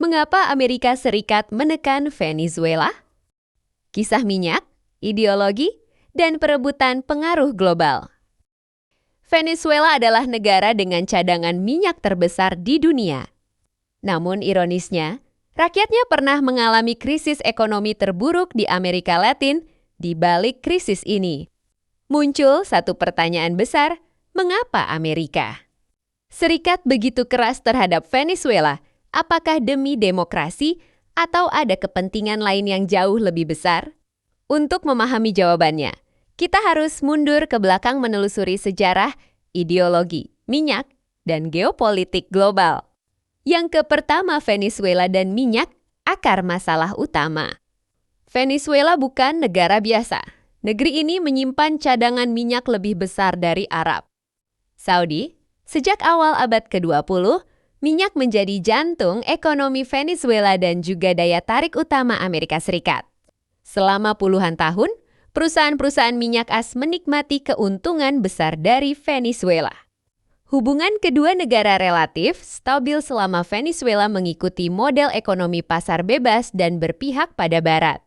Mengapa Amerika Serikat menekan Venezuela? Kisah minyak, ideologi, dan perebutan pengaruh global. Venezuela adalah negara dengan cadangan minyak terbesar di dunia. Namun ironisnya, rakyatnya pernah mengalami krisis ekonomi terburuk di Amerika Latin di balik krisis ini. Muncul satu pertanyaan besar, mengapa Amerika Serikat begitu keras terhadap Venezuela? Apakah demi demokrasi atau ada kepentingan lain yang jauh lebih besar? Untuk memahami jawabannya, kita harus mundur ke belakang menelusuri sejarah, ideologi, minyak, dan geopolitik global. Yang pertama, Venezuela dan minyak, akar masalah utama. Venezuela bukan negara biasa. Negeri ini menyimpan cadangan minyak lebih besar dari Arab Saudi. Sejak awal abad ke-20, minyak menjadi jantung ekonomi Venezuela dan juga daya tarik utama Amerika Serikat. Selama puluhan tahun, perusahaan-perusahaan minyak menikmati keuntungan besar dari Venezuela. Hubungan kedua negara relatif stabil selama Venezuela mengikuti model ekonomi pasar bebas dan berpihak pada Barat.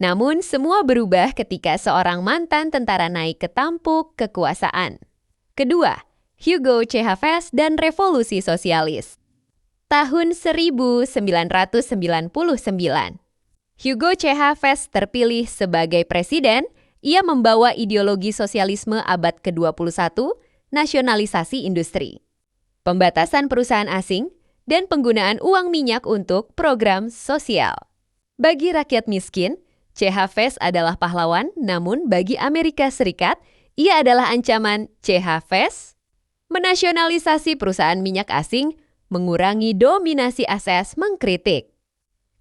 Namun, semua berubah ketika seorang mantan tentara naik ke tampuk kekuasaan. Kedua, Hugo Chávez dan Revolusi Sosialis. Tahun 1999, Hugo Chávez terpilih sebagai presiden. Ia membawa ideologi sosialisme abad ke-21, nasionalisasi industri, pembatasan perusahaan asing, dan penggunaan uang minyak untuk program sosial. Bagi rakyat miskin, Chávez adalah pahlawan, namun bagi Amerika Serikat, ia adalah ancaman. Chávez menasionalisasi perusahaan minyak asing, mengurangi dominasi ASEAN, mengkritik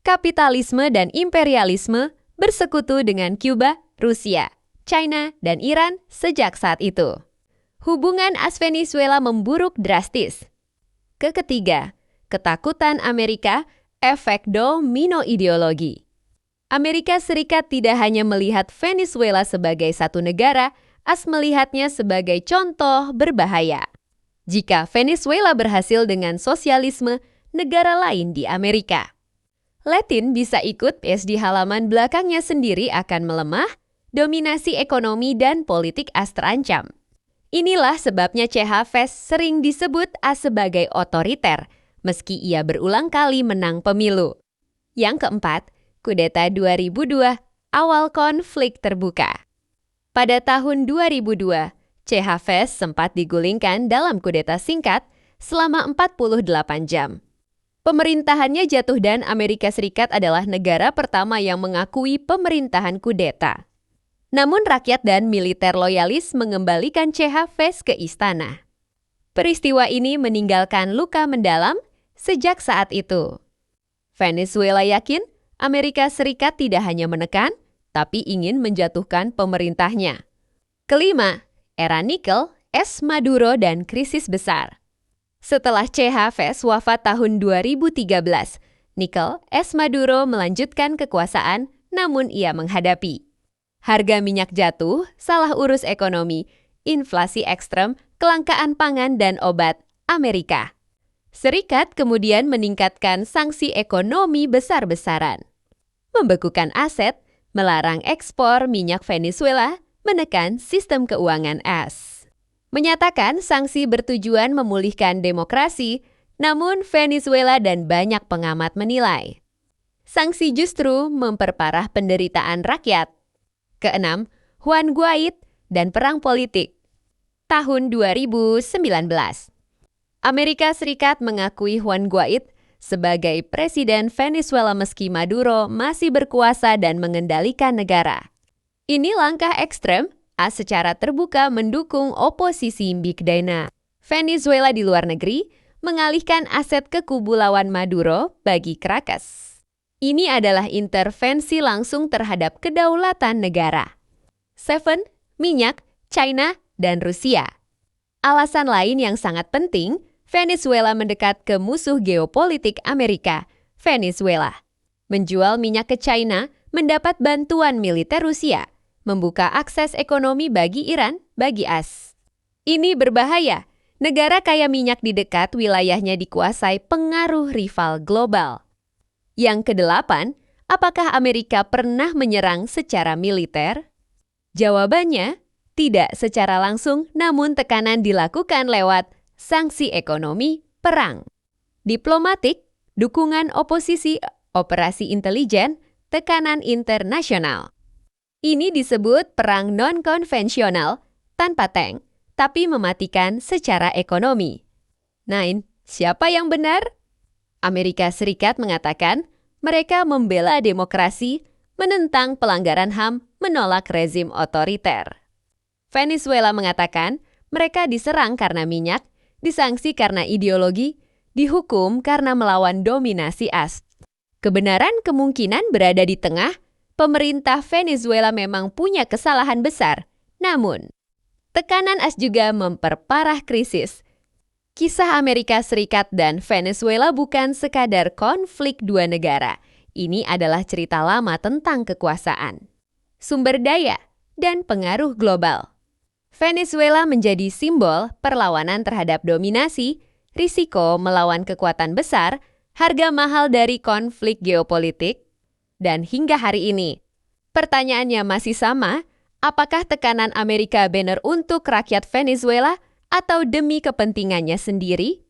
kapitalisme dan imperialisme bersekutu dengan Kuba, Rusia, China, dan Iran sejak saat itu. Hubungan AS-Venezuela memburuk drastis. Ketiga, ketakutan Amerika, efek domino ideologi. Amerika Serikat tidak hanya melihat Venezuela sebagai satu negara, AS melihatnya sebagai contoh berbahaya. Jika Venezuela berhasil dengan sosialisme, negara lain di Amerika Latin bisa ikut, di halaman belakangnya sendiri akan melemah, dominasi ekonomi dan politik AS terancam. Inilah sebabnya Chávez sering disebut AS sebagai otoriter, meski ia berulang kali menang pemilu. Yang keempat, kudeta 2002, awal konflik terbuka. Pada tahun 2002, Chávez sempat digulingkan dalam kudeta singkat selama 48 jam. Pemerintahannya jatuh dan Amerika Serikat adalah negara pertama yang mengakui pemerintahan kudeta. Namun rakyat dan militer loyalis mengembalikan Chávez ke istana. Peristiwa ini meninggalkan luka mendalam sejak saat itu. Venezuela yakin Amerika Serikat tidak hanya menekan, tapi ingin menjatuhkan pemerintahnya. Kelima, era nikel, Maduro dan krisis besar. Setelah Chávez wafat tahun 2013, nikel, Maduro melanjutkan kekuasaan, namun ia menghadapi harga minyak jatuh, salah urus ekonomi, inflasi ekstrem, kelangkaan pangan dan obat. Amerika Serikat kemudian meningkatkan sanksi ekonomi besar-besaran, membekukan aset, melarang ekspor minyak Venezuela, menekan sistem keuangan AS. Menyatakan sanksi bertujuan memulihkan demokrasi, namun Venezuela dan banyak pengamat menilai sanksi justru memperparah penderitaan rakyat. Keenam, Juan Guaid dan perang politik. Tahun 2019, Amerika Serikat mengakui Juan Guaid sebagai presiden Venezuela meski Maduro masih berkuasa dan mengendalikan negara. Ini langkah ekstrem, AS secara terbuka mendukung oposisi Big-Dana Venezuela di luar negeri, mengalihkan aset ke kubu lawan Maduro bagi Caracas. Ini adalah intervensi langsung terhadap kedaulatan negara. 7. Minyak, China, dan Rusia. Alasan lain yang sangat penting, Venezuela mendekat ke musuh geopolitik Amerika, Venezuela. Menjual minyak ke China, mendapat bantuan militer Rusia, membuka akses ekonomi bagi Iran, bagi AS. Ini berbahaya. Negara kaya minyak di dekat wilayahnya dikuasai pengaruh rival global. Yang kedelapan, apakah Amerika pernah menyerang secara militer? Jawabannya, tidak secara langsung, namun tekanan dilakukan lewat sanksi ekonomi, perang, diplomatik, dukungan oposisi, operasi intelijen, tekanan internasional. Ini disebut perang non-konvensional tanpa tank, tapi mematikan secara ekonomi. 9. Siapa yang benar? Amerika Serikat mengatakan mereka membela demokrasi, menentang pelanggaran HAM, menolak rezim otoriter. Venezuela mengatakan mereka diserang karena minyak, disanksi karena ideologi, dihukum karena melawan dominasi AS. Kebenaran kemungkinan berada di tengah. Pemerintah Venezuela memang punya kesalahan besar, namun tekanan AS juga memperparah krisis. Kisah Amerika Serikat dan Venezuela bukan sekadar konflik dua negara. Ini adalah cerita lama tentang kekuasaan, sumber daya, dan pengaruh global. Venezuela menjadi simbol perlawanan terhadap dominasi, risiko melawan kekuatan besar, harga mahal dari konflik geopolitik, dan hingga hari ini. Pertanyaannya masih sama, apakah tekanan Amerika benar untuk rakyat Venezuela atau demi kepentingannya sendiri?